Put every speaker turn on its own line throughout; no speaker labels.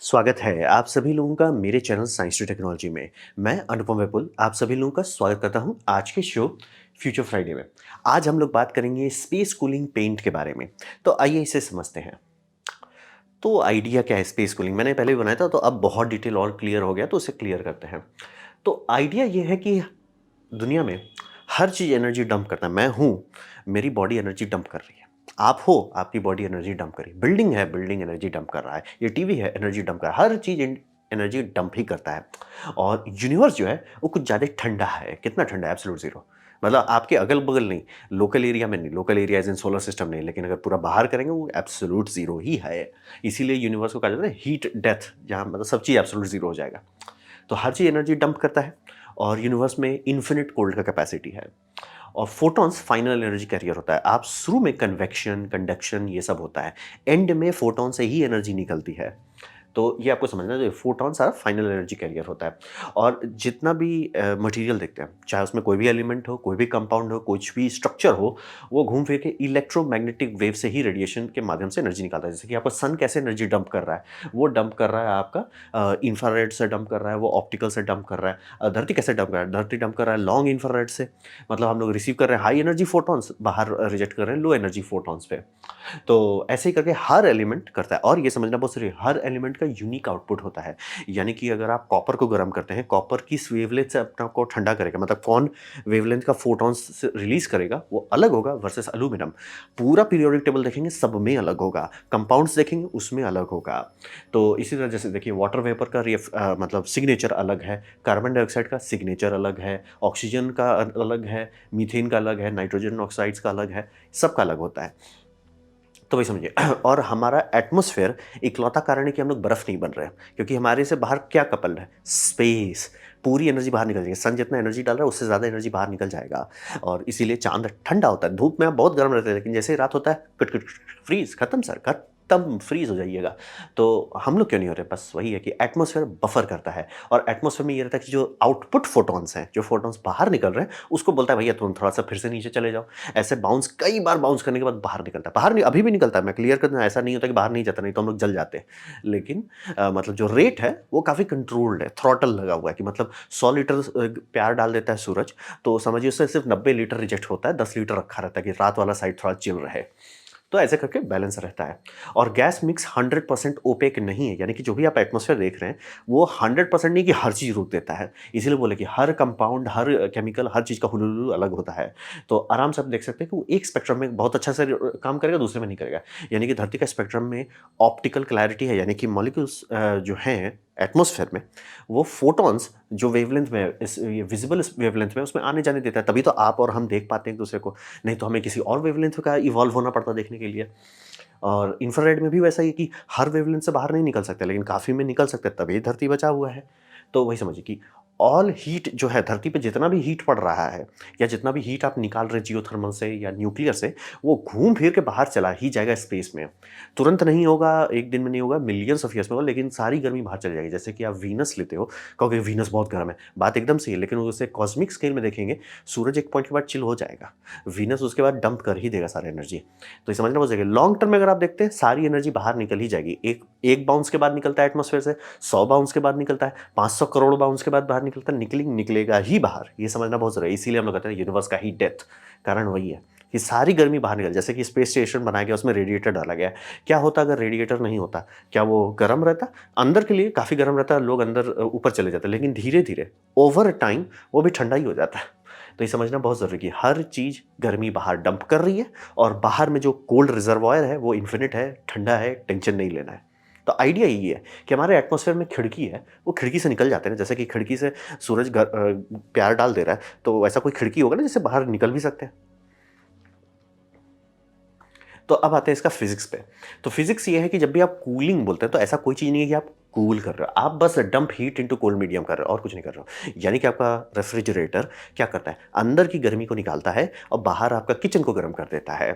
स्वागत है आप सभी लोगों का मेरे चैनल साइंस टू टेक्नोलॉजी में। मैं अनुपम विपुल आप सभी लोगों का स्वागत करता हूं आज के शो फ्यूचर फ्राइडे में। आज हम लोग बात करेंगे स्पेस कूलिंग पेंट के बारे में। तो आइए इसे समझते हैं। तो आइडिया क्या है स्पेस कूलिंग, मैंने पहले भी बनाया था तो अब बहुत डिटेल और क्लियर हो गया तो उसे क्लियर करते हैं। तो आइडिया ये है कि दुनिया में हर चीज़ एनर्जी डंप करता है। मैं हूँ, मेरी बॉडी एनर्जी डंप कर रही है। आप हो, आपकी बॉडी एनर्जी डंप कर रही है। बिल्डिंग है, बिल्डिंग एनर्जी डंप कर रहा है। ये टीवी है, एनर्जी डंप कर रहा है। हर चीज़ एनर्जी डंप ही करता है। और यूनिवर्स जो है वो कुछ ज़्यादा ठंडा है। कितना ठंडा है? Absolute zero. मतलब आपके अगल-बगल नहीं, लोकल एरिया में नहीं, local area as in solar system नहीं, लेकिन अगर पूरा बाहर करेंगे वो एब्सोल्यूट ज़ीरो ही है। इसीलिए यूनिवर्स को कहा जाता है हीट डेथ, जहाँ मतलब सब चीज़ एब्सोल्यूट ज़ीरो हो जाएगा। तो हर चीज़ एनर्जी डंप करता है और यूनिवर्स में इन्फिनिट कोल्ड का कैपेसिटी है। और फोटॉन्स फाइनल एनर्जी कैरियर होता है। आप शुरू में कन्वेक्शन, कंडक्शन ये सब होता है। एंड में फोटॉन से ही एनर्जी निकलती है। तो ये आपको समझना है, फोटॉन सारा फाइनल एनर्जी कैरियर होता है। और जितना भी मटेरियल देखते हैं, चाहे उसमें कोई भी एलिमेंट हो, कोई भी कंपाउंड हो, कुछ भी स्ट्रक्चर हो, वो घूम फिर के इलेक्ट्रोमैग्नेटिक वेव से ही रेडिएशन के माध्यम से एनर्जी निकालता है। जैसे कि आपका सन कैसे एनर्जी डंप कर रहा है, वो डंप कर रहा है आपका इंफ्रारेड से डंप कर रहा है, वो ऑप्टिकल से डंप कर रहा है। धरती कैसे डंप कर रहा है? धरती डंप कर रहा है लॉन्ग इंफ्रारेड से। मतलब हम लोग रिसीव कर रहे हैं हाई एनर्जी फोटॉन्स, बाहर रिजेक्ट कर रहे हैं लो एनर्जी फोटॉन्स पे। तो ऐसे ही करके हर एलिमेंट करता है। और ये समझना बहुत ज़रूरी है, हर एलिमेंट का यूनिक आउटपुट होता है। यानी कि अगर आप कॉपर को गर्म करते हैं, कॉपर किस वेवलेंथ से अपने आप को ठंडा करेगा, मतलब कौन वेवलेंथ का फोटॉन्स रिलीज करेगा, वो अलग होगा वर्सेस एल्यूमिनियम। पूरा पीरियोडिक टेबल देखेंगे, सब में अलग होगा। कंपाउंड्स देखेंगे, उसमें अलग होगा। तो इसी तरह जैसे देखिए वाटर वेपर का मतलब सिग्नेचर अलग है, कार्बन डाइऑक्साइड का सिग्नेचर अलग है, ऑक्सीजन का अलग है, मीथेन का अलग है, नाइट्रोजन ऑक्साइड्स का अलग है, सबका अलग होता है। तो वही समझिए। और हमारा एटमॉस्फेयर इकलौता कारण है कि हम लोग बर्फ नहीं बन रहे हैं, क्योंकि हमारे से बाहर क्या कपल है? स्पेस। पूरी एनर्जी बाहर निकल जाएगी। सन जितना एनर्जी डाल रहा है उससे ज़्यादा एनर्जी बाहर निकल जाएगा। और इसीलिए चांद ठंडा होता है। धूप में आप बहुत गर्म रहते हैं, लेकिन जैसे ही रात होता है कट कट फ्रीज, खत्म सर, खत्म, फ्रीज हो जाइएगा। तो हम लोग क्यों नहीं हो रहे? बस वही है कि एटमॉस्फेयर बफर करता है। और एटमॉस्फेयर में ये रहता है कि जो आउटपुट फोटॉन्स हैं, जो फोटॉन्स बाहर निकल रहे हैं, उसको बोलता है भैया तुम थोड़ा सा फिर से नीचे चले जाओ। ऐसे बाउंस कई बार बाउंस करने के बाद बाहर निकलता है। बाहर नहीं, अभी भी निकलता है। मैं क्लियर कर दूं, ऐसा नहीं होता कि बाहर नहीं जाता, नहीं तो हम लोग जल जाते हैं। लेकिन मतलब जो रेट है वो काफ़ी कंट्रोल्ड है, थ्रॉटल लगा हुआ है कि मतलब 100 लीटर प्यार डाल देता है सूरज, तो समझिए उससे सिर्फ 90 लीटर रिजेक्ट होता है, 10 लीटर रखा रहता है कि रात वाला साइड थोड़ा चिल रहे। तो ऐसे करके बैलेंस रहता है। और गैस मिक्स 100% ओपेक नहीं है, यानी कि जो भी आप एटमॉस्फेयर देख रहे हैं वो 100% नहीं कि हर चीज़ रोक देता है। इसीलिए बोले कि हर कंपाउंड, हर केमिकल, हर चीज़ का हुलूलू अलग होता है। तो आराम से आप देख सकते हैं कि वो एक स्पेक्ट्रम में बहुत अच्छा से काम करेगा, दूसरे में नहीं करेगा। यानी कि धरती का स्पेक्ट्रम में ऑप्टिकल क्लैरिटी है, यानी कि मॉलिक्यूल्स जो हैं एटमॉस्फेयर में, वो फोटॉन्स जो वेवलेंथ में इस ये विजिबल वेवलेंथ में उसमें आने जाने देता है, तभी तो आप और हम देख पाते हैं एक दूसरे को। नहीं तो हमें किसी और वेवलेंथ का इवॉल्व होना पड़ता देखने के लिए। और इंफ्रारेड में भी वैसा ही है कि हर वेवलेंथ से बाहर नहीं निकल सकते, लेकिन काफ़ी में निकल सकते हैं, तभी धरती बचा हुआ है। तो वही समझिए कि ऑल हीट जो है धरती पे, जितना भी हीट पड़ रहा है या जितना भी हीट आप निकाल रहे हैं जियोथर्मल से या न्यूक्लियर से, वो घूम फिर के बाहर चला ही जाएगा स्पेस में। तुरंत नहीं होगा, एक दिन में नहीं होगा, मिलियंस ऑफ ईयर्स में होगा, लेकिन सारी गर्मी बाहर चली जाएगी। जैसे कि आप वीनस लेते हो, कहोगे वीनस बहुत गर्म है, बात एकदम सही है, लेकिन उसे कॉस्मिक स्केल में देखेंगे, सूरज एक पॉइंट के बाद चिल हो जाएगा, वीनस उसके बाद डंप कर ही देगा सारी एनर्जी। तो ये समझना बहुत जरूरी है। लॉन्ग टर्म में अगर आप देखते हैं, सारी एनर्जी बाहर निकल ही जाएगी। एक एक बाउंस के बाद निकलता है एटमॉस्फेयर से, 100 बाउंस के बाद निकलता है, 500 करोड़ बाउंस के बाद बाहर निकलता है, निकलेगा ही बाहर। ये समझना बहुत जरूरी है। इसीलिए हम लोग कहते हैं यूनिवर्स का ही डेथ कारण वही है कि सारी गर्मी बाहर निकल। जैसे कि स्पेस स्टेशन बनाया गया, उसमें रेडिएटर डाला गया है। क्या होता अगर रेडिएटर नहीं होता? क्या वो गर्म रहता? अंदर के लिए काफ़ी गर्म रहता है, लोग अंदर ऊपर चले जाते हैं, लेकिन धीरे धीरे ओवर टाइम वो भी ठंडा ही हो जाता है। तो ये समझना बहुत ज़रूरी है कि हर चीज़ गर्मी बाहर डंप कर रही है, और बाहर में जो कोल्ड रिजर्वायर है वो इन्फिनिट है, ठंडा है, टेंशन नहीं लेना है। तो आइडिया यही है कि हमारे एटमॉस्फेयर में खिड़की है, वो खिड़की से निकल जाते हैं। जैसे कि खिड़की से सूरज प्यार डाल दे रहा है, तो ऐसा कोई खिड़की होगा ना जिससे बाहर निकल भी सकते हैं। तो अब आते हैं इसका फिजिक्स पे। तो फिजिक्स ये है कि जब भी आप कूलिंग बोलते हैं तो ऐसा कोई चीज़ नहीं है कि आप कूल कर रहे हो, आप बस dump heat into cold medium कर रहे हो और कुछ नहीं कर रहे हो। यानी कि आपका रेफ्रिजरेटर क्या करता है? अंदर की गर्मी को निकालता है और बाहर आपका किचन को गर्म कर देता है।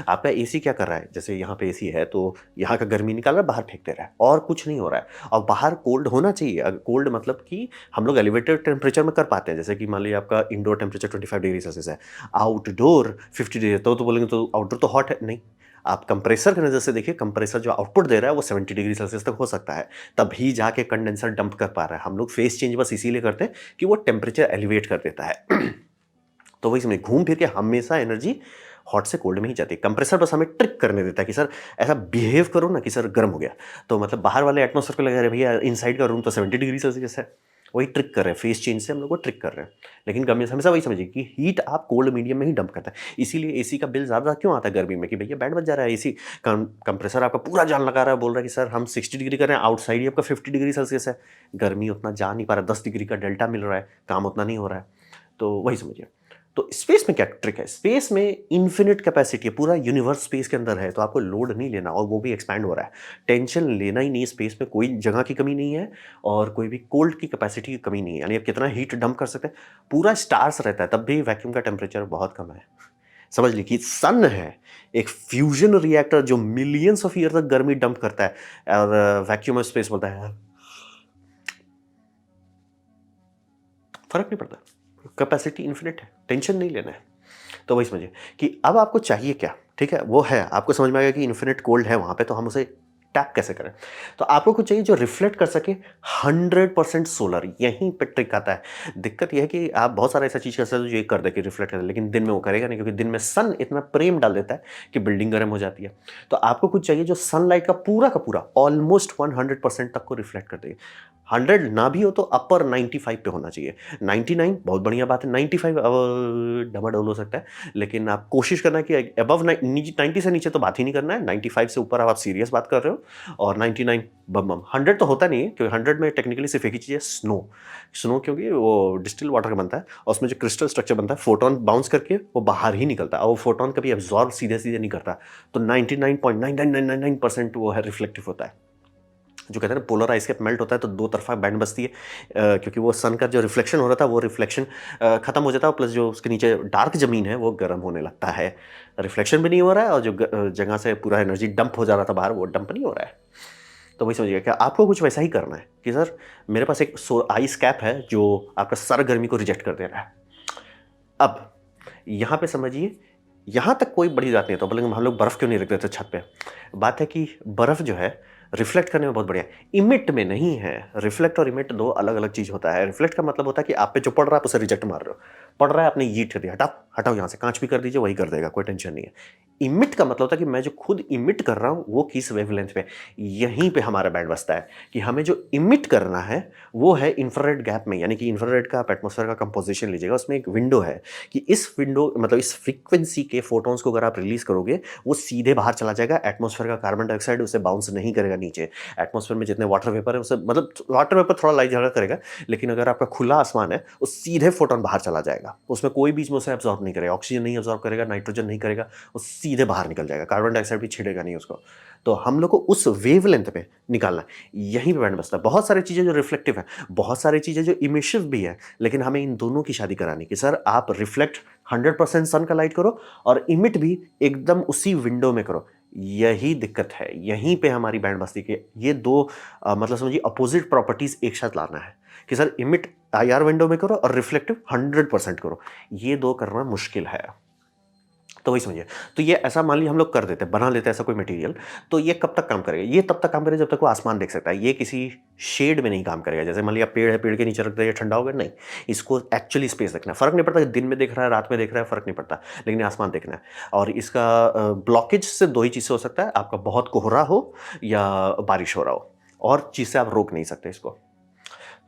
आपका एसी क्या कर रहा है? जैसे यहाँ पे एसी है तो यहाँ का गर्मी निकाल रहा है, बाहर फेंक दे रहा है, और कुछ नहीं हो रहा है। और बाहर कोल्ड होना चाहिए। कोल्ड मतलब कि हम लोग एलिवेटेड टेम्परेचर में कर पाते हैं। जैसे कि मान लीजिए आपका इंडोर टेम्परेचर 25 डिग्री सेल्सियस है, आउटडोर 50 डिग्री, तो बोलेंगे तो आउटडोर तो हॉट है। नहीं, आप कंप्रेसर की नज़र से देखिए, कंप्रेसर जो आउटपुट दे रहा है वो 70 डिग्री सेल्सियस तक हो सकता है, तभी जाके कंडेंसर डंप कर पा रहा है। हम लोग फेस चेंज बस इसीलिए करते हैं कि वो टेम्परेचर एलिवेट कर देता है। तो वही समझिए, घूम फिर के हमेशा एनर्जी हॉट से कोल्ड में ही जाती है। कंप्रेसर बस हमें ट्रिक करने देता है कि सर ऐसा बिहेव करो ना कि सर गर्म हो गया, तो मतलब बाहर वाले एटमॉस्फेयर को लगा रहे भैया इनसाइड का रूम तो 70 डिग्री सेल्सियस है। वही ट्रिक कर रहे हैं, फेस चेंज से हम लोग को ट्रिक कर रहे हैं। लेकिन हमेशा वही समझिए कि हीट आप कोल्ड मीडियम में ही डंप करता है। इसीलिए एसी का बिल ज़्यादा क्यों आता है गर्मी में, कि भैया बैंड बज जा रहा है, एसी कंप्रेसर आपका पूरा जान लगा रहा है, बोल रहा है कि सर हम 60 डिग्री कर रहे हैं, आउटसाइड ही आपका 50 डिग्री सेल्सियस है, गर्मी उतना जा नहीं पा रहा, 10 डिग्री का डेल्टा मिल रहा है, काम उतना नहीं हो रहा है। तो वही समझिए। तो स्पेस में क्या ट्रिक है, स्पेस में इन्फिनिट कैपेसिटी है, पूरा यूनिवर्स स्पेस के अंदर है, तो आपको लोड नहीं लेना, और वो भी एक्सपैंड हो रहा है। टेंशन लेना ही नहीं, स्पेस में कोई जगह की कमी नहीं है और कोई भी कोल्ड की कैपेसिटी की कमी नहीं है, यानी आप कितना हीट डंप कर सकते हैं। पूरा स्टार्स रहता है, तब भी वैक्यूम का टेम्परेचर बहुत कम है। समझ लीजिए कि सन है एक फ्यूजन रिएक्टर जो मिलियंस ऑफ ईयर तक गर्मी डंप करता है, और वैक्यूम ऑफ स्पेस बोलता है फर्क नहीं पड़ता, कैपेसिटी इन्फिनिट है, टेंशन नहीं लेना है। तो वही समझिए कि अब आपको चाहिए क्या, ठीक है, वो है, आपको समझ में आ गया कि इन्फिनिट कोल्ड है वहाँ पे, तो हम उसे टैप कैसे करें। तो आपको कुछ चाहिए जो रिफ्लेक्ट कर सके 100% सोलर, यहीं पे ट्रिक आता है। दिक्कत यह है कि आप बहुत सारा ऐसा चीज़ कर सकते हो जो ये कर दे कि रिफ्लेक्ट कर दे, लेकिन दिन में वो करेगा नहीं, क्योंकि दिन में सन इतना प्रेम डाल देता है कि बिल्डिंग गर्म हो जाती है। तो आपको कुछ चाहिए जो सनलाइट का पूरा ऑलमोस्ट 100% तक को रिफ्लेक्ट कर दे। 100 ना भी हो तो अपर 95 पे होना चाहिए। 99 बहुत बढ़िया बात है, 95 डमाडोल हो सकता है, लेकिन आप कोशिश करना कि अबव 90 से नीचे तो बात ही नहीं करना है। 95 से ऊपर आप सीरियस बात कर रहे हो, और 99 बम बम। 100 तो होता नहीं है, क्योंकि 100 में टेक्निकली सिर्फ एक ही चीज़ है, स्नो, क्योंकि वो डिस्टिल वाटर का बनता है और उसमें जो क्रिस्टल स्ट्रक्चर बनता है, फोटोन बाउंस करके वो बाहर ही निकलता है, और वो फोटोन कभी एब्जॉर्ब सीधे सीधे नहीं करता। तो 99.9999% वो है रिफ्लेक्टिव होता है। जो कहते हैं ना पोलर आइस कैप मेल्ट होता है तो दो तरफा बैंड बसती है, क्योंकि वो सन का जो रिफ्लेक्शन हो रहा था वो रिफ्लेक्शन खत्म हो जाता है, प्लस जो उसके नीचे डार्क जमीन है वो गर्म होने लगता है। रिफ्लेक्शन भी नहीं हो रहा है, और जो जगह से पूरा एनर्जी डंप हो जा रहा था बाहर, वो डंप नहीं हो रहा है। तो वही समझिएगा कि आपको कुछ वैसा ही करना है कि सर मेरे पास एक आइस कैप है जो आपका सर गर्मी को रिजेक्ट कर दे रहा है। अब यहाँ पे समझिए, यहाँ तक कोई बड़ी बात नहीं है, तो बोलेंगे हम लोग बर्फ़ क्यों नहीं रख देते छत पे। बात है कि बर्फ़ जो है रिफ्लेक्ट करने में बहुत बढ़िया है, इमिट में नहीं है। रिफ्लेक्ट और इमिट दो अलग अलग चीज़ होता है। रिफ्लेक्ट का मतलब होता है कि आप पे जो पड़ रहा है आप उसे रिजेक्ट मार रहे हो, पड़ रहा है आपने यीट कर दिया, हटाओ हटाओ यहाँ से, कांच भी कर दीजिए वही कर देगा, कोई टेंशन नहीं है। इमिट का मतलब होता है कि मैं जो खुद इमिट कर रहा हूँ वो किस वेवलेंथ पे, यहीं पे हमारा बैंड बसता है कि हमें जो इमिट करना है वो है इंफ्रारेड गैप में, यानी कि इंफ्रारेड का आप एटमॉस्फेयर का कंपोजिशन लीजिएगा, उसमें एक विंडो है कि इस विंडो मतलब इस फ्रीक्वेंसी के फोटॉन्स को अगर आप रिलीज करोगे वो सीधे बाहर चला जाएगा, एटमॉस्फेयर का कार्बन डाइऑक्साइड उसे बाउंस नहीं करेगा नीचे। एटमॉस्फेयर में जितने वाटर वेपर है उसे, मतलब वाटर वेपर थोड़ा लाइट झगड़ा करेगा, लेकिन अगर आपका खुला आसमान है वो सीधे फोटोन बाहर चला जाएगा, उसमें कोई बीच में उसे एब्जॉर्ब नहीं करेगा, ऑक्सीजन नहीं एब्जॉर्ब करेगा, नाइट्रोजन नहीं करेगा, वो सीधे बाहर निकल जाएगा, कार्बन डाइऑक्साइड भी छिड़ेगा नहीं उसको। तो हम लोग को उस वेवलेंथ पे निकालना है, यहीं पे बैंड बसता है। बहुत सारी चीज़ें जो रिफ्लेक्टिव है, बहुत सारी चीज़ें जो इमिशिव भी है, लेकिन हमें इन दोनों की शादी करानी कि सर आप रिफ्लेक्ट 100% सन का लाइट करो और इमिट भी एकदम उसी विंडो में करो। यही दिक्कत है, यहीं पे हमारी बैंड बस्ती के ये दो मतलब समझिए अपोजिट प्रॉपर्टीज एक साथ लाना है कि सर इमिट आईआर विंडो में करो और रिफ्लेक्टिव 100% करो, ये दो करना मुश्किल है। तो वही समझिए, तो ये ऐसा मान लीजिए हम लोग कर देते हैं, बना लेते हैं ऐसा कोई मटेरियल, तो ये कब तक काम करेगा, ये तब तक काम करेगा जब तक वो आसमान देख सकता है। ये किसी शेड में नहीं काम करेगा, जैसे मान लिया पेड़ है, पेड़ के नीचे रख दिया ठंडा होगा, नहीं, इसको एक्चुअली स्पेस देखना है। फर्क नहीं पड़ता दिन में देख रहा है रात में देख रहा है, फर्क नहीं पड़ता, लेकिन आसमान देखना है। और इसका ब्लॉकेज से दो ही चीज़ से हो सकता है, आपका बहुत कोहरा हो या बारिश हो रहा हो, और चीज़ से आप रोक नहीं सकते इसको।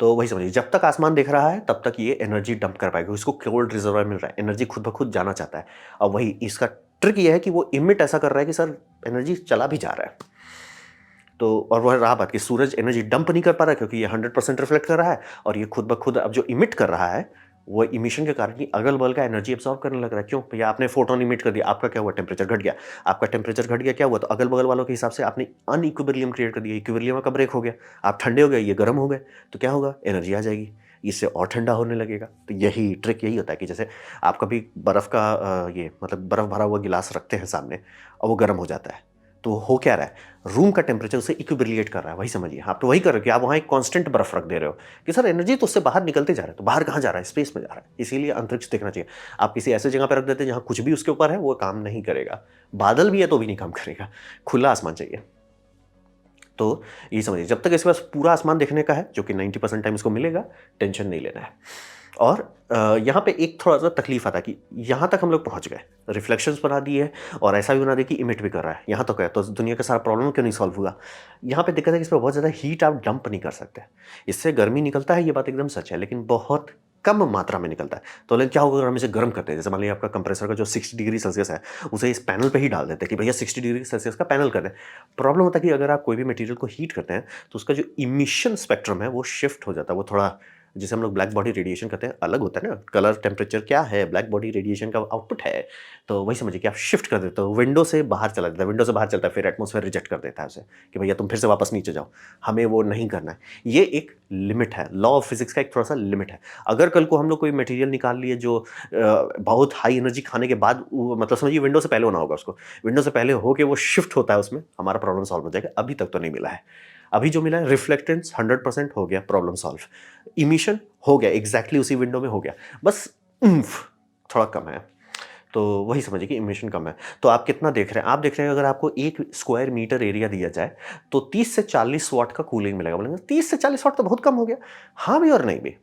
तो वही समझिए, जब तक आसमान दिख रहा है तब तक ये एनर्जी डंप कर पाएगा, इसको कोल्ड रिजर्वायर मिल रहा है, एनर्जी खुद ब खुद जाना चाहता है। और वही इसका ट्रिक ये है कि वो इमिट ऐसा कर रहा है कि सर एनर्जी चला भी जा रहा है। तो और वह रहा बात कि सूरज एनर्जी डंप नहीं कर पा रहा है क्योंकि ये 100% रिफ्लेक्ट कर रहा है, और ये खुद ब खुद अब जो इमिट कर रहा है वो इमिशन के कारण ही अगल बगल का एनर्जी एब्सॉर्ब करने लग रहा है। क्यों भैया, आपने फोटोन इमिट कर दिया, आपका क्या हुआ, टेम्परेचर घट गया। आपका टेम्परेचर घट गया, क्या हुआ, तो अगल बगल वालों के हिसाब से आपने अनइक्विलिब्रियम क्रिएट कर दिया, इक्विलिब्रियम का ब्रेक हो गया, आप ठंडे हो गए, ये गर्म हो गए, तो क्या होगा, एनर्जी आ जाएगी, इससे और ठंडा होने लगेगा। तो यही ट्रिक यही होता है कि जैसे आप कभी बर्फ़ का ये मतलब बर्फ़ भरा हुआ गिलास रखते हैं सामने और वो गर्म हो जाता है, तो हो क्या रहा है, रूम का टेम्परेचर उसे इक्विब्रिलेट कर रहा है, वही समझिए। आप तो वही कर रहे हो कि आप वहाँ एक कांस्टेंट बर्फ रख दे रहे हो कि सर एनर्जी तो उससे बाहर निकलते जा रहा है, तो बाहर कहाँ जा रहा है, स्पेस में जा रहा है। इसीलिए अंतरिक्ष देखना चाहिए। आप किसी ऐसे जगह पर रख देते हैं जहाँ कुछ भी उसके ऊपर है, वो काम नहीं करेगा। बादल भी है तो भी नहीं काम करेगा, खुला आसमान चाहिए। तो ये समझिए, जब तक इसके पास पूरा आसमान देखने का है, जो कि 90% टाइम इसको मिलेगा, टेंशन नहीं लेना है। और यहाँ पे एक थोड़ा सा तकलीफ आता है कि यहाँ तक हम लोग पहुँच गए, रिफ्लेक्शंस बना दिए और ऐसा भी बना दिया कि इमिट भी कर रहा है, यहाँ तक है, तो दुनिया का सारा प्रॉब्लम क्यों नहीं सॉल्व हुआ। यहाँ पे दिक्कत है कि इसमें बहुत ज़्यादा हीट आप डंप नहीं कर सकते। इससे गर्मी निकलता है, ये बात एकदम सच है, लेकिन बहुत कम मात्रा में निकलता है। तो लेकिन क्या होगा अगर हम इसे गर्म करते हैं, जैसे मान लीजिए आपका कंप्रेसर का जो 60 डिग्री सेल्सियस है, उसे इस पैनल पे ही डाल देते हैं कि भैया 60 डिग्री सेल्सियस का पैनल कर दें। प्रॉब्लम होता है कि अगर आप कोई भी मटेरियल को हीट करते हैं तो उसका जो इमिशन स्पेक्ट्रम है वो शिफ्ट हो जाता है, वो थोड़ा, जिसे हम लोग ब्लैक बॉडी रेडिएशन कहते हैं, अलग होता है ना। कलर टेम्परेचर क्या है, ब्लैक बॉडी रेडिएशन का आउटपुट है। तो वही समझिए कि आप शिफ्ट कर देते हो, विंडो से बाहर चला जाता है, विंडो से बाहर चलता है, फिर एटमॉस्फेयर रिजेक्ट कर देता है उसे कि भैया तुम फिर से वापस नीचे जाओ। हमें वो नहीं करना है। ये एक लिमिट है, लॉ ऑफ फिजिक्स का एक थोड़ा सा लिमिट है। अगर कल को हम लोग कोई मटेरियल निकाल लिए जो बहुत हाई एनर्जी खाने के बाद, मतलब समझिए विंडो से पहले होना होगा उसको, विंडो से पहले होके वो शिफ्ट होता है उसमें, हमारा प्रॉब्लम सॉल्व हो जाएगा। अभी तक तो नहीं मिला है। अभी जो मिला है रिफ्लेक्टेंस 100% हो गया, प्रॉब्लम सॉल्व। इमिशन हो गया, एग्जैक्टली उसी विंडो में हो गया, बस थोड़ा कम है। तो वही समझिए कि इमिशन कम है। तो आप कितना देख रहे हैं, आप देख रहे हैं अगर आपको 1 स्क्वायर मीटर एरिया दिया जाए तो 30 से 40 वाट का कूलिंग मिलेगा। बोलेंगे 30 से 40 वाट तो बहुत कम हो गया। हाँ भी और नहीं भी।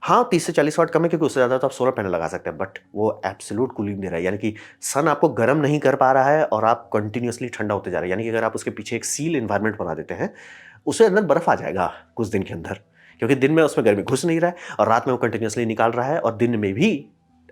हाँ, 30 से 40 वाट कम है क्योंकि उससे ज़्यादा तो आप सोलर पैनल लगा सकते हैं, बट वो एब्सोल्यूट कूलिंग दे रहा है, यानी कि सन आपको गर्म नहीं कर पा रहा है और आप कंटिन्यूअसली ठंडा होते जा रहे हैं। यानी कि अगर आप उसके पीछे एक सील इन्वायरमेंट बना देते हैं, उसके अंदर बर्फ आ जाएगा कुछ दिन के अंदर, क्योंकि दिन में उसमें गर्मी घुस नहीं रहा है और रात में वो कंटिन्यूअसली निकाल रहा है और दिन में भी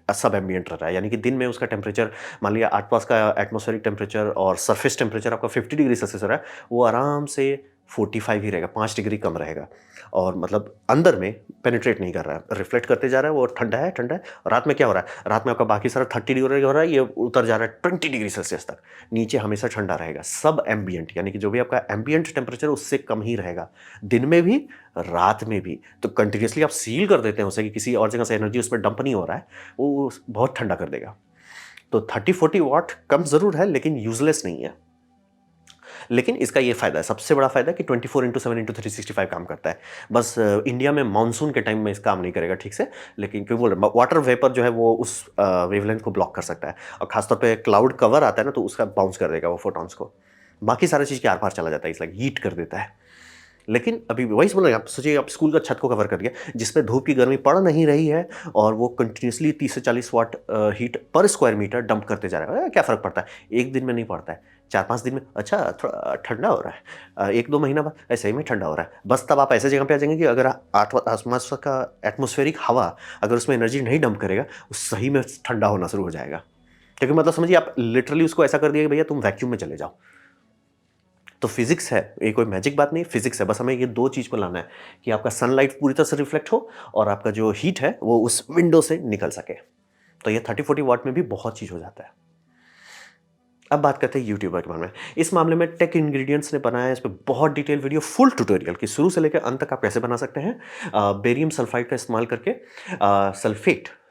सब एम्बिएंट रह रहा है। यानी कि दिन में उसका टेम्परेचर, मान लिया आसपास का एटमॉस्फेरिक टेम्परेचर और सरफेस टेम्परेचर आपका 50 डिग्री सेल्सियस हो रहा है, वो आराम से 45 ही रहेगा, 5 डिग्री कम रहेगा। और मतलब अंदर में पेनिट्रेट नहीं कर रहा है, रिफ्लेक्ट करते जा रहा है, वो ठंडा है ठंडा है। रात में क्या हो रहा है, रात में आपका बाकी सारा 30 डिग्री हो रहा है, ये उतर जा रहा है 20 डिग्री सेल्सियस तक। नीचे हमेशा ठंडा रहेगा, सब एम्बिएंट, यानी कि जो भी आपका एम्बिएंट टेम्परेचर उससे कम ही रहेगा, दिन में भी रात में भी। तो कंटिन्यूसली आप सील कर देते हैं उसे कि किसी और जगह से एनर्जी उसमें डंप नहीं हो रहा है, वो बहुत ठंडा कर देगा। तो 30-40 वाट कम ज़रूर है लेकिन यूजलेस नहीं है। लेकिन इसका ये फ़ायदा है, सबसे बड़ा फ़ायदा है कि 24/7/365 काम करता है। बस इंडिया में मानसून के टाइम में इस काम नहीं करेगा ठीक से, लेकिन क्यों बोल रहे हैं, वाटर वेपर जो है वो उस वेवलेंथ को ब्लॉक कर सकता है, और खासतौर पे क्लाउड कवर आता है ना, तो उसका बाउंस कर देगा वो फोटॉन्स को। बाकी सारी चीज़ के आर पार चला जाता है, इसलिए हीट कर देता है। लेकिन अभी वही बोल रहे हैं, आप सोचिए आप स्कूल का छत को कवर कर दिया जिसमें धूप की गर्मी पड़ नहीं रही है और वो कंटिन्यूसली 30 से 40 वाट हीट पर स्क्वायर मीटर डंप करते जा रहा है। क्या फ़र्क पड़ता है, एक दिन में नहीं पड़ता है, 4-5 दिन में अच्छा थोड़ा ठंडा हो रहा है, 1-2 महीना बाद ऐसे ही में ठंडा हो रहा है। बस तब आप ऐसे जगह पे आ जाएंगे कि अगर आसपास का एटमॉस्फेरिक हवा अगर उसमें एनर्जी नहीं डंप करेगा, वो सही में ठंडा होना शुरू हो जाएगा। क्योंकि मतलब समझिए आप लिटरली उसको ऐसा कर दिया कि भैया तुम वैक्यूम में चले जाओ। तो फिजिक्स है, ये कोई मैजिक बात नहीं, फिजिक्स है। बस हमें ये 2 चीज़ को लाना है कि आपका सनलाइट पूरी तरह से रिफ्लेक्ट हो और आपका जो हीट है वो उस विंडो से निकल सके। तो ये 30-40 वाट में भी बहुत चीज़ हो जाता है। अब बात करते हैं यूट्यूबर के बारे में। इस मामले में टेक इंग्रेडिएंट्स ने बनाया है इस पे बहुत डिटेल वीडियो, फुल ट्यूटोरियल कि शुरू से लेकर अंत तक आप कैसे बना सकते हैं बेरियम सल्फाइड का इस्तेमाल करके,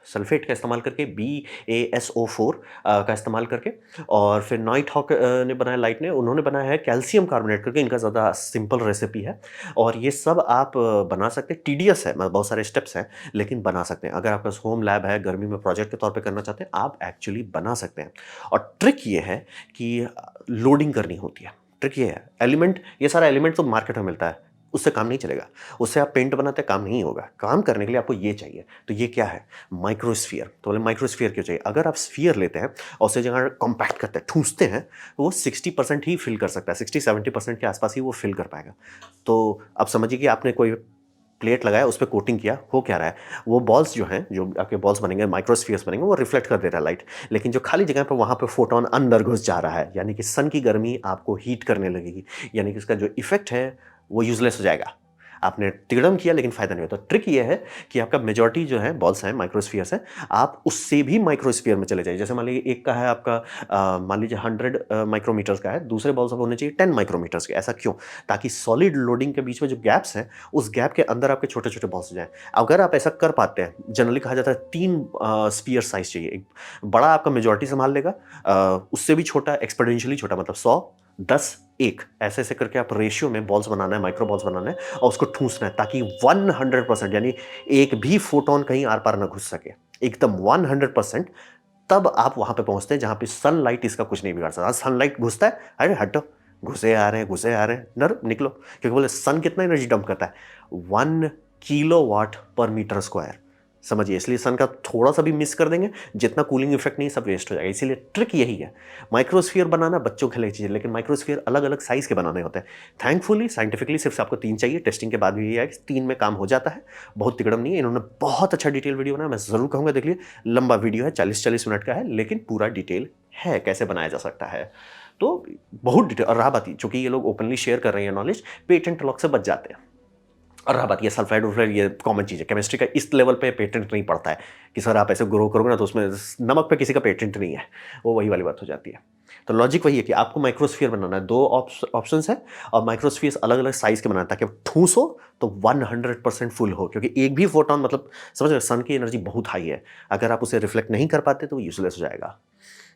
सल्फेट का इस्तेमाल करके, BaSO4 का इस्तेमाल करके। और फिर नाइट हॉक ने बनाया, लाइट ने, उन्होंने बनाया है कैल्शियम कार्बोनेट करके, इनका ज़्यादा सिंपल रेसिपी है और ये सब आप बना सकते हैं। टीडियस है, मतलब बहुत सारे स्टेप्स हैं, लेकिन बना सकते हैं। अगर आपका होम लैब है, गर्मी में प्रोजेक्ट के तौर पे करना चाहते हैं, आप एक्चुअली बना सकते हैं। और ट्रिक ये है कि लोडिंग करनी होती है। ट्रिक ये है, एलिमेंट, ये सारा एलिमेंट तो मार्केट में मिलता है, उससे काम नहीं चलेगा। उससे आप पेंट बनाते हैं, काम नहीं होगा। काम करने के लिए आपको ये चाहिए। तो ये क्या है, माइक्रोस्फीयर। तो बोले माइक्रोस्फीयर क्यों चाहिए, अगर आप स्फीयर लेते हैं और उसे जगह कॉम्पैक्ट करते हैं, ठूंसते हैं, तो वो 60% ही फिल कर सकता है, 60-70% के आसपास ही वो फिल कर पाएगा। तो अब समझिए कि आपने कोई प्लेट लगाया, उस पर कोटिंग किया, हो क्या रहा है, वो बॉल्स जो हैं, जो आपके बॉल्स बनेंगे, माइक्रोस्फीयर्स बनेंगे, वो रिफ्लेक्ट कर दे रहा है लाइट। लेकिन जो खाली जगह पर, वहाँ पे फोटोन अंदर घुस जा रहा है, यानी कि सन की गर्मी आपको हीट करने लगेगी, यानी कि इसका जो इफेक्ट है वो यूजलेस हो जाएगा। आपने तिगड़म किया लेकिन फायदा नहीं होता। ट्रिक ये है कि आपका मेजॉरिटी जो है बॉल्स हैं, माइक्रोस्फीयर्स हैं, आप उससे भी माइक्रोस्फीयर में चले जाइए। जैसे मान लीजिए एक का है आपका, मान लीजिए 100 माइक्रोमीटर्स का है, दूसरे बॉल्स अब होने चाहिए 10 माइक्रोमीटर्स के। ऐसा क्यों, ताकि सॉलिड लोडिंग के बीच में जो गैप्स हैं, उस गैप के अंदर आपके छोटे छोटे बॉल्स हो जाए। अगर आप ऐसा कर पाते हैं, जनरली कहा जाता है 3 स्फीयर साइज चाहिए। एक बड़ा आपका मेजॉरिटी संभाल लेगा, उससे भी छोटा एक्सपोनेंशियली छोटा, मतलब 100, 10:1 ऐसे ऐसे करके आप रेशियो में बॉल्स बनाना है, माइक्रो बॉल्स बनाना है और उसको ठूंसना है ताकि 100% यानी एक भी फोटोन कहीं आर पार ना घुस सके, एकदम 100%। तब आप वहां पे पहुंचते हैं जहां पे सनलाइट इसका कुछ नहीं बिगाड़ सकता। सनलाइट घुसता है, अरे हटो, घुसे आ रहे हैं, नर निकलो, क्योंकि बोले सन कितना एनर्जी डंप करता है, 1 किलोवाट/मीटर स्क्वायर। समझिए, इसलिए सन का थोड़ा सा भी मिस कर देंगे, जितना कूलिंग इफेक्ट नहीं सब वेस्ट हो जाएगा। इसीलिए ट्रिक यही है, माइक्रोस्फीयर बनाना बच्चों के लिए चीज़ है, लेकिन माइक्रोस्फीयर अलग अलग साइज के बनाने होते हैं। थैंकफुली साइंटिफिकली सिर्फ आपको 3 चाहिए, टेस्टिंग के बाद भी यही है कि 3 में काम हो जाता है, बहुत तिकड़म नहीं है। इन्होंने बहुत अच्छा डिटेल वीडियो बनाया, मैं जरूर कहूँगा देख लिए। लंबा वीडियो है, 40-40 मिनट का है, लेकिन पूरा डिटेल है कैसे बनाया जा सकता है। तो बहुत डिटेल। और रहा बात, चूंकि ये लोग ओपनली शेयर कर रहे हैं नॉलेज, पेटेंट लॉक से बच जाते हैं। और रहा बात, ये सल्फाइड वल्फाइड ये कॉमन चीज़ है, केमिस्ट्री का इस लेवल पे पेटेंट नहीं पड़ता है कि सर आप ऐसे ग्रो करोगे ना तो उसमें नमक पे किसी का पेटेंट नहीं है, वो वही वाली बात हो जाती है। तो लॉजिक वही है कि आपको माइक्रोस्फीयर बनाना है, 2 ऑप्शन है, और माइक्रोस्फीयर अलग अलग साइज के बनाना है ताकि ठूसो तो 100% फुल हो, क्योंकि एक भी फोटोन मतलब समझ रहे, सन की एनर्जी बहुत हाई है, अगर आप उसे रिफ्लेक्ट नहीं कर पाते तो वो यूजलेस हो जाएगा।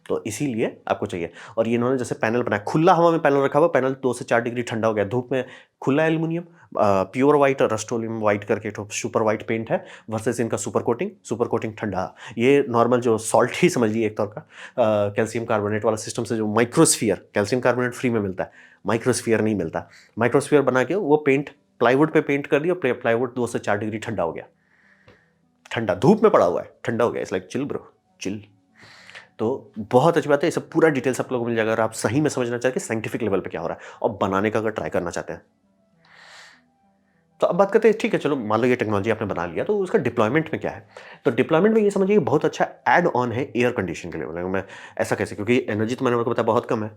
तो इसीलिए आपको चाहिए। और ये इन्होंने जैसे पैनल बनाया, खुला हवा में पैनल रखा हुआ, पैनल 2 से 4 डिग्री ठंडा हो गया, धूप में खुला एल्यूमिनियम, प्योर वाइट और रस्टोलियम वाइट करके सुपर वाइट पेंट है, वर्सेस इनका सुपर कोटिंग ठंडा। ये नॉर्मल जो सॉल्ट ही समझ लीजिए एक तौर का, कैल्शियम कार्बोनेट वाला सिस्टम से जो माइक्रोस्फीयर, कैल्शियम कार्बोनेट फ्री में मिलता है, माइक्रोस्फीयर नहीं मिलता। माइक्रोस्फीयर बना के वो पेंट प्लाईवुड पे पेंट कर दिया, प्लाईवुड 2 से 4 डिग्री ठंडा हो गया, ठंडा धूप में पड़ा हुआ है, ठंडा हो गया। It's like chill bro, chill. तो बहुत अच्छी बात है, ये सब पूरा डिटेल्स आप लोगों को मिल जाएगा अगर आप सही में समझना चाहते हैं साइंटिफिक लेवल पे क्या हो रहा है और बनाने का अगर ट्राई करना चाहते हैं। तो अब बात करते हैं, ठीक है चलो मान लो ये टेक्नोलॉजी आपने बना लिया, तो उसका डिप्लॉयमेंट में क्या है। तो डिप्लॉयमेंट में ये समझिए बहुत अच्छा ऐड ऑन है एयर कंडीशन के लिए। मैं ऐसा कैसे, क्योंकि एनर्जी तो मैंने आपको बताया बहुत कम है।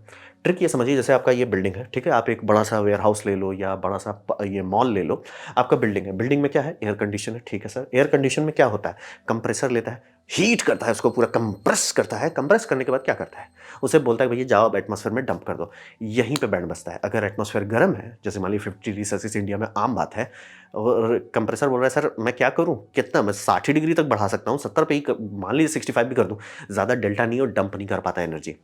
ट्रिक ये समझिए, जैसे आपका ये बिल्डिंग है, ठीक है, आप एक बड़ा सा वेयर हाउस ले लो या बड़ा सा ये मॉल ले लो, आपका बिल्डिंग है, बिल्डिंग में क्या है, एयर कंडीशन है, ठीक है सर। एयर कंडीशन में क्या होता है, कंप्रेसर लेता है, हीट करता है उसको, पूरा कंप्रेस करता है, कंप्रेस करने के बाद क्या करता है, उसे बोलता है भैया जाओ अब एटमॉस्फेयर में डंप कर दो। यहीं पे बैंड बजता है। अगर एटमॉस्फेयर गर्म है, जैसे मान लीजिए 50 डिग्री सेल्सियस इंडिया में आम बात है, और कंप्रेसर बोल रहा है सर मैं क्या करूं, कितना मैं 60 डिग्री तक बढ़ा सकता हूं, 70 पे ही मान लीजिए 65 भी कर दूं, ज़्यादा डेल्टा नहीं और डंप नहीं कर पाता एनर्जी।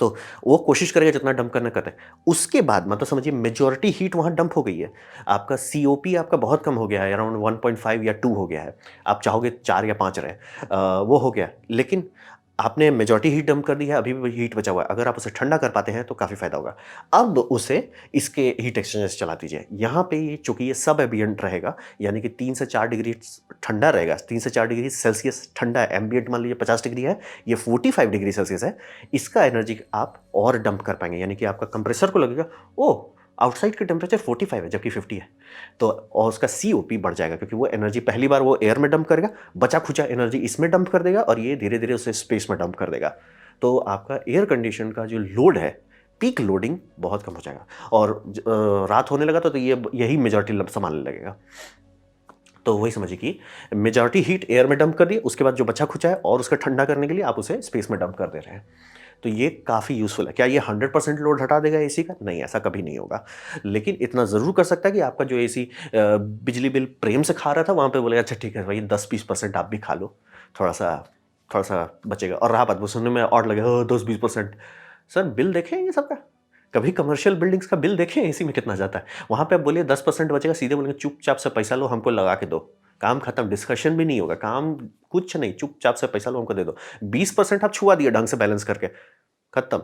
तो वो कोशिश करेगा जितना डंप करना करता है। उसके बाद मतलब समझिए मेजॉरिटी हीट वहाँ डंप हो गई है, आपका सीओपी आपका बहुत कम हो गया है, अराउंड 1.5 या 2 हो गया है, आप चाहोगे 4 या 5 रहे, वो हो गया। लेकिन आपने मेजॉरिटी हीट डंप कर दी है, अभी भी हीट बचा हुआ है, अगर आप उसे ठंडा कर पाते हैं तो काफ़ी फायदा होगा। अब उसे इसके हीट एक्सचेंजर से चला दीजिए। यहाँ पे ये चूंकि ये सब एम्बिएंट रहेगा, यानी कि 3 से 4 डिग्री ठंडा रहेगा, 3 से 4 डिग्री सेल्सियस ठंडा है, एम्बिएंट मान लीजिए 50 डिग्री है, ये 45 डिग्री सेल्सियस है, इसका एनर्जी आप और डंप कर पाएंगे। यानी कि आपका कंप्रेसर को लगेगा ओ आउटसाइड की टेम्परेचर 45 है जबकि 50 है, तो और उसका सीओपी बढ़ जाएगा, क्योंकि वो एनर्जी पहली बार वो एयर में डंप करेगा, बचा खुचा एनर्जी इसमें डंप कर देगा और ये धीरे धीरे उसे स्पेस में डंप कर देगा। तो आपका एयर कंडीशन का जो लोड है, पीक लोडिंग बहुत कम हो जाएगा, और रात होने लगा तो ये यही मेजॉरिटी संभालने लगेगा। तो वही समझिए कि मेजॉरिटी हीट एयर में डंप कर दी, उसके बाद जो बचा खुचा है और उसका ठंडा करने के लिए आप उसे स्पेस में डंप कर दे रहे हैं। तो ये काफ़ी यूज़फुल है। क्या ये 100% लोड हटा देगा एसी का? नहीं, ऐसा कभी नहीं होगा, लेकिन इतना ज़रूर कर सकता है कि आपका जो एसी बिजली बिल प्रेम से खा रहा था, वहाँ पे बोलेगा अच्छा ठीक है भाई 10-20% आप भी खा लो, थोड़ा सा बचेगा। और रहा बात वो सुनने में और लगे 10-20%, सर बिल देखें ये सबका, कभी कमर्शियल बिल्डिंग्स का बिल देखें एसी में कितना जाता है। वहाँ पे आप बोलिए 10% बचेगा, सीधे बोलेंगे चुपचाप से पैसा लो हमको लगा के दो, काम खत्म, डिस्कशन भी नहीं होगा, काम कुछ नहीं, चुपचाप से पैसा लो हमको दे दो। 20% आप छुआ दिए ढंग से बैलेंस करके, खत्म।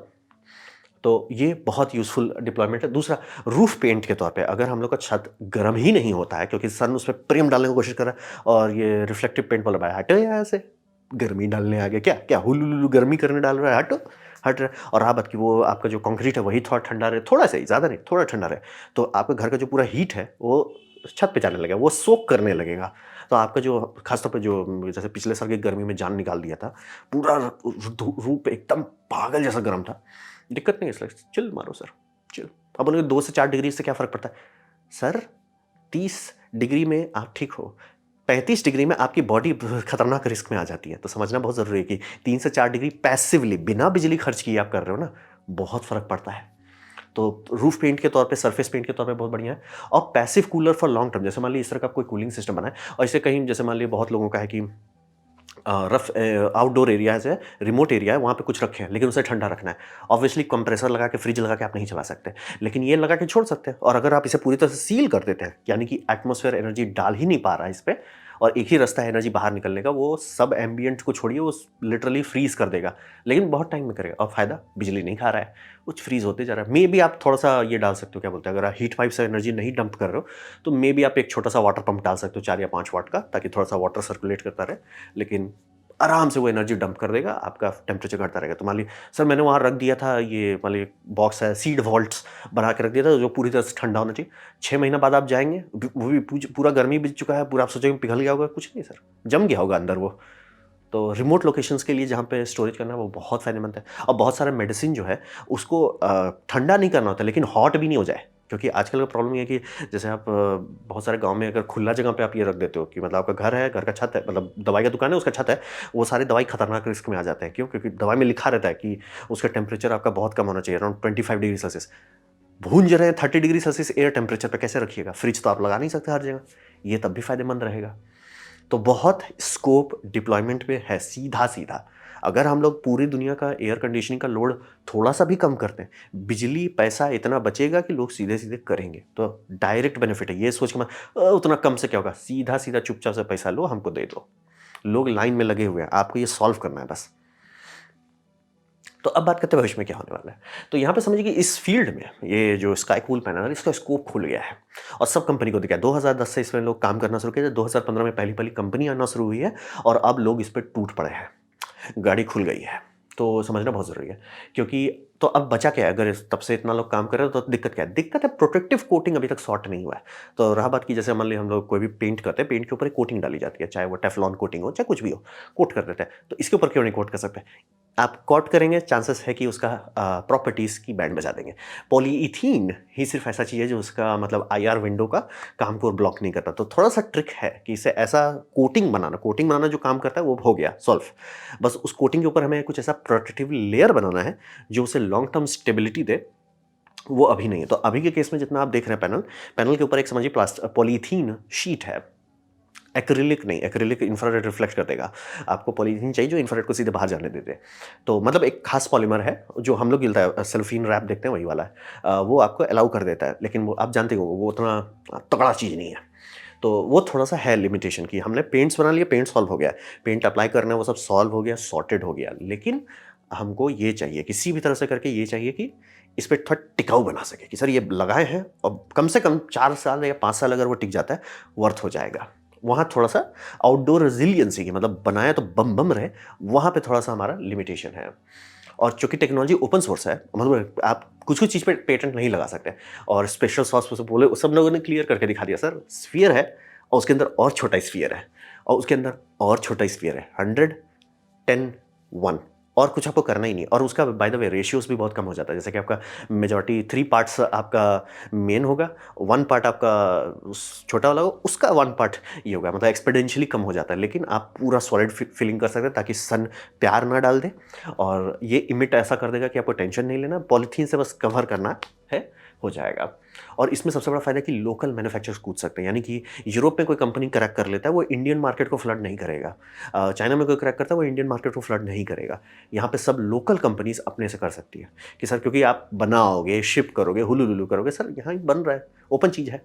तो ये बहुत यूज़फुल डिप्लॉयमेंट है। दूसरा, रूफ पेंट के तौर पे अगर हम लोग का छत गर्म ही नहीं होता है, क्योंकि सन उस पर प्रेम डालने की कोशिश कर रहा है और ये रिफ्लेक्टिव पेंट वाला भाई हटो यहाँ से, गर्मी डालने आ गया, क्या क्या हुलुलु गर्मी करने डाल रहा है, हटो, हट रहा है। और रहा बात कि वो आपका जो कंक्रीट है वही थोड़ा ठंडा रहे, थोड़ा सा ही, ज़्यादा नहीं, थोड़ा ठंडा रहे, तो आपके घर का जो पूरा हीट है वो छत पे जाने लगेगा, वो सोक करने लगेगा। तो आपका जो खासतौर पे जो जैसे पिछले साल की गर्मी में जान निकाल दिया था, पूरा रूप एकदम पागल जैसा गर्म था, दिक्कत नहीं है, इसलिए चिल मारो सर, चिल। अब बोलेंगे 2 से 4 डिग्री से क्या फ़र्क पड़ता है, सर 30 डिग्री में आप ठीक हो, 35 डिग्री में आपकी बॉडी खतरनाक रिस्क में आ जाती है। तो समझना बहुत ज़रूरी है कि 3 से 4 डिग्री पैसिवली बिना बिजली खर्च किए आप कर रहे हो ना, बहुत फ़र्क पड़ता है। तो रूफ पेंट के तौर पे, सरफेस पेंट के तौर पे बहुत बढ़िया है। और passive cooler for long term, जैसे मान लीजिए इस तरह का कोई कूलिंग सिस्टम बना है और इसे कहीं, जैसे मान लीजिए बहुत लोगों का है कि रफ आउटडोर एरियाज है, रिमोट एरिया है, वहाँ पे कुछ रखें, लेकिन उसे ठंडा रखना है। ऑब्वियसली कंप्रेसर लगा के, फ्रिज लगा के आप नहीं चला सकते, लेकिन ये लगा के छोड़ सकते हैं। और अगर आप इसे पूरी तरह से सील कर देते हैं, यानी कि एटमॉस्फेयर एनर्जी डाल ही नहीं पा रहा है इस पे, और एक ही रास्ता है एनर्जी बाहर निकलने का, वो सब एम्बियंट को छोड़िए, वो लिटरली फ्रीज कर देगा, लेकिन बहुत टाइम में करेगा। और फायदा, बिजली नहीं खा रहा है, कुछ फ्रीज होते जा रहा है। मे बी आप थोड़ा सा ये डाल सकते हो, क्या बोलते हैं, अगर आप हीट पाइप से एनर्जी नहीं डंप कर रहे हो तो मे बी आप एक छोटा सा वाटर पंप डाल सकते हो 4 या 5 वाट का, ताकि थोड़ा सा वाटर सर्कुलेट करता रहे, लेकिन आराम से वो एनर्जी डंप कर देगा, आपका टेम्परेचर घटता रहेगा। तो मान लीजिए सर मैंने वहाँ रख दिया था, ये मान लीजिए बॉक्स है, सीड वॉल्ट्स बना के रख दिया था जो पूरी तरह से ठंडा होना चाहिए। 6 महीना बाद आप जाएंगे, वो भी पूरा गर्मी बीत चुका है, पूरा आप सोचेंगे पिघल गया होगा, कुछ नहीं सर, जम गया होगा अंदर वो। तो रिमोट लोकेशंस के लिए जहाँ पे स्टोरेज करना है वो बहुत फायदेमंद है। और बहुत सारा मेडिसिन जो है उसको ठंडा नहीं करना होता, लेकिन हॉट भी नहीं हो जाए, क्योंकि आजकल का प्रॉब्लम ये है कि जैसे आप बहुत सारे गांव में अगर खुला जगह पे आप ये रख देते हो कि मतलब आपका घर है, घर का छत है, मतलब दवाई का दुकान है, उसका छत है, वो सारे दवाई खतरनाक रिस्क में आ जाते हैं। क्यों? क्योंकि दवाई में लिखा रहता है कि उसका टेम्परेचर आपका बहुत कम होना चाहिए, अराउंड 25 डिग्री सेल्सियस। भूंज रहे हैं 30 डिग्री सेल्सियस एयर टेम्परेचर पे, कैसे रखिएगा? फ्रिज तो आप लगा नहीं सकते हर जगह, ये तब भी फायदेमंद रहेगा। तो बहुत स्कोप डिप्लॉयमेंट में है, सीधा सीधा। अगर हम लोग पूरी दुनिया का एयर कंडीशनिंग का लोड थोड़ा सा भी कम करते हैं, बिजली पैसा इतना बचेगा कि लोग सीधे सीधे करेंगे। तो डायरेक्ट बेनिफिट है, ये सोच के मत उतना कम से क्या होगा, सीधा सीधा चुपचाप से पैसा लो, हमको दे दो। लोग लाइन में लगे हुए हैं, आपको ये सॉल्व करना है बस। तो अब बात करते हैं भविष्य में क्या होने वाला है। तो यहाँ पे समझिए कि इस फील्ड में ये जो स्काई कूल पैनल है, इसका स्कोप खुल गया है और सब कंपनी को दिखा है। 2010 से इसमें लोग काम करना शुरू किया, 2015 में पहली पहली कंपनी आना शुरू हुई है और अब लोग इस पर टूट पड़े हैं, गाड़ी खुल गई है। तो समझना बहुत ज़रूरी है, क्योंकि तो अब बचा क्या है? अगर तब से इतना लोग काम कर रहे हैं तो दिक्कत क्या है? दिक्कत है प्रोटेक्टिव कोटिंग अभी तक सॉर्ट नहीं हुआ है। तो रहा बात की, जैसे मान लीजिए हम लोग कोई भी पेंट करते हैं, पेंट के ऊपर एक कोटिंग डाली जाती है, चाहे वो टेफलॉन कोटिंग हो चाहे कुछ भी हो, कोट कर देते हैं। तो इसके ऊपर क्यों नहीं कोट कर सकते? आप कोट करेंगे, चांसेस है कि उसका प्रॉपर्टीज़ की बैंड बजा देंगे। पॉलीइथीन ही सिर्फ ऐसा चीज़ है जो उसका मतलब आईआर विंडो का काम को ब्लॉक नहीं करता। तो थोड़ा सा ट्रिक है कि इसे ऐसा कोटिंग बनाना जो काम करता है वो हो गया सॉल्व। बस उस कोटिंग के ऊपर हमें कुछ ऐसा प्रोटेक्टिव लेयर बनाना है जो उसे लॉन्ग टर्म स्टेबिलिटी दे, वो अभी नहीं है। तो अभी के केस में जितना आप देख रहे हैं, पैनल के ऊपर एक समझिए पॉलीथीन शीट है, एक्रिलिक नहीं, एक्रिलिक इंफ्रारेड रिफ्लेक्ट कर देगा। आपको पॉलीथीन चाहिए जो इंफ्रारेड को सीधे बाहर जाने देते। तो मतलब एक खास पॉलीमर है जो हम लोग मिलता है, सेल्फिन रैप देखते हैं वही वाला है, वो आपको अलाउ कर देता है, लेकिन वो आप जानते हो वो उतना तगड़ा चीज़ नहीं है। तो वो थोड़ा सा है लिमिटेशन की। हमने पेंट्स बना लिए, पेंट सॉल्व हो गया, पेंट अप्लाई करना है वो सब सॉल्व हो गया, सॉर्टेड हो गया, लेकिन हमको ये चाहिए किसी भी तरह से करके, ये चाहिए कि इस पर थोड़ा टिकाऊ बना सके, कि सर ये लगाए हैं और कम से कम 4 साल या 5 साल अगर वो टिक जाता है, वर्थ हो जाएगा। वहाँ थोड़ा सा आउटडोर रेजिलियंसी की, मतलब बनाया तो बम बम रहे, वहाँ पे थोड़ा सा हमारा लिमिटेशन है। और चूंकि टेक्नोलॉजी ओपन सोर्स है, मतलब आप कुछ कुछ चीज़ पे पेटेंट नहीं लगा सकते। और स्पेशल सॉस से बोले, सब लोगों ने क्लियर करके दिखा दिया, सर स्फीयर है और उसके अंदर और छोटा स्फीयर है और उसके अंदर और छोटा स्फीयर है, 100, 10, 1, और कुछ आपको करना ही नहीं। और उसका बाय द वे रेशियोज भी बहुत कम हो जाता है, जैसे कि आपका मेजॉरिटी 3 पार्ट्स आपका मेन होगा, 1 पार्ट आपका छोटा वाला होगा, उसका 1 पार्ट ये होगा, मतलब एक्सपोनेंशियली कम हो जाता है। लेकिन आप पूरा सॉलिड फीलिंग कर सकते हैं ताकि सन प्यार ना डाल दे, और ये इमिट ऐसा कर देगा कि आपको टेंशन नहीं लेना, पॉलीथीन से बस कवर करना है, हो जाएगा। और इसमें सबसे बड़ा फायदा है कि लोकल मैन्युफैक्चरर्स कूद सकते हैं, यानी कि यूरोप में कोई कंपनी क्रैक कर लेता है, वो इंडियन मार्केट को फ्लड नहीं करेगा। चाइना में कोई क्रैक करता है, वो इंडियन मार्केट को फ्लड नहीं करेगा। यहाँ पे सब लोकल कंपनीज अपने से कर सकती है कि सर क्योंकि आप बनाओगे, शिप करोगे, हुलू लुलू करोगे, सर यहाँ ही बन रहा है, ओपन चीज़ है।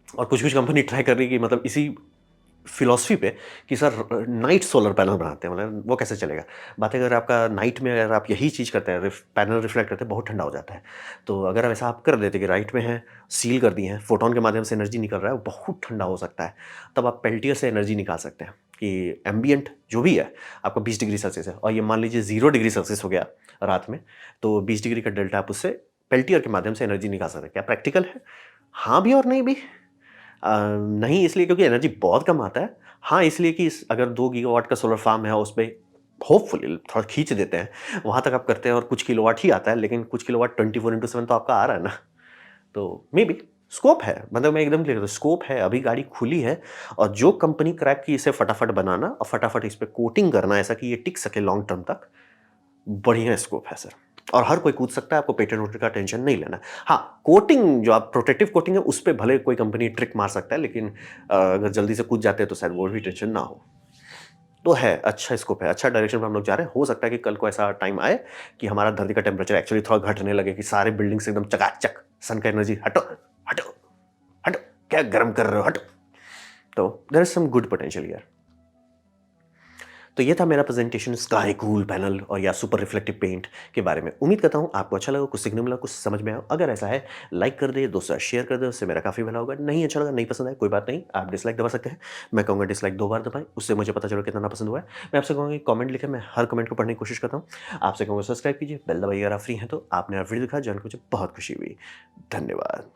और कुछ कुछ कंपनी ट्राई कर रही है कि मतलब इसी फिलॉसफी पे कि सर नाइट सोलर पैनल बनाते हैं, मतलब वो कैसे चलेगा? बात है अगर आपका नाइट में अगर आप यही चीज़ करते हैं, पैनल रिफ्लेक्ट करते हैं, बहुत ठंडा हो जाता है। तो अगर ऐसा आप कर देते कि राइट में है, सील कर दिए हैं, फोटोन के माध्यम से एनर्जी निकल रहा है, वो बहुत ठंडा हो सकता है, तब आप पेल्टियर से एनर्जी निकाल सकते हैं कि एम्बियंट जो भी है आपका 20 डिग्री सेल्सियस है, और ये मान लीजिए 0 डिग्री सेल्सियस हो गया रात में, तो 20 डिग्री का डेल्टा आप उससे पेल्टियर के माध्यम से एनर्जी निकाल सकते हैं। क्या प्रैक्टिकल है? हाँ भी और नहीं भी। नहीं इसलिए क्योंकि एनर्जी बहुत कम आता है, हाँ इसलिए कि अगर 2 गीगावाट का सोलर फार्म है, उस पे होपफुली थोड़ा खींच देते हैं, वहाँ तक आप करते हैं और कुछ किलोवाट ही आता है, लेकिन कुछ किलोवाट 24/7 तो आपका आ रहा है ना। तो मे बी स्कोप है, मतलब मैं एकदम क्लियर हूँ, स्कोप है, अभी गाड़ी खुली है, और जो कंपनी क्रैक की इसे फटाफट बनाना और फटाफट इस पर कोटिंग करना ऐसा कि ये टिक सके लॉन्ग टर्म तक, बढ़िया स्कोप है सर। और हर कोई कूद सकता है, आपको पेटेंट वोटेंट का टेंशन नहीं लेना। हाँ, कोटिंग जो आप प्रोटेक्टिव कोटिंग है उस पर भले कोई कंपनी ट्रिक मार सकता है, लेकिन अगर जल्दी से कूद जाते हैं तो शायद वो भी टेंशन ना हो। तो है, अच्छा स्कोप है, अच्छा डायरेक्शन में हम लोग जा रहे हैं। हो सकता है कि कल को ऐसा टाइम आए कि हमारा धरती का टेम्परेचर एक्चुअली थोड़ा घटने लगे, कि सारे बिल्डिंग्स एकदम चकाचक, सन का एनर्जी हटो, हटो, हटो, क्या गर्म कर रहे हो, हटो। तो there is some good potential here. तो ये था मेरा प्रेजेंटेशन स्काई कूल पैनल और या सुपर रिफ्लेक्टिव पेंट के बारे में। उम्मीद करता हूँ आपको अच्छा लगा, कुछ सीखने मिला, कुछ समझ में आया। अगर ऐसा है, लाइक कर दे, दोस्तों शेयर कर दे, उससे मेरा काफ़ी भला होगा। नहीं अच्छा लगा, नहीं पसंद आया, कोई बात नहीं, आप डिसलाइक दबा सकते हैं। मैं कहूँगा डिसलाइक 2 बार दबाएँ, उससे मुझे पता चलो कितना नापसंद हुआ है। मैं आपसे कहूँगा कि कमेंट लिखें, मैं हर कमेंट को पढ़ने की कोशिश करता हूँ। आपसे कहूँगा सब्सक्राइब कीजिए, बेल दबाइए अगर आप फ्री हैं तो। आपने यार वीडियो दिखा, जान के मुझे बहुत खुशी हुई। धन्यवाद।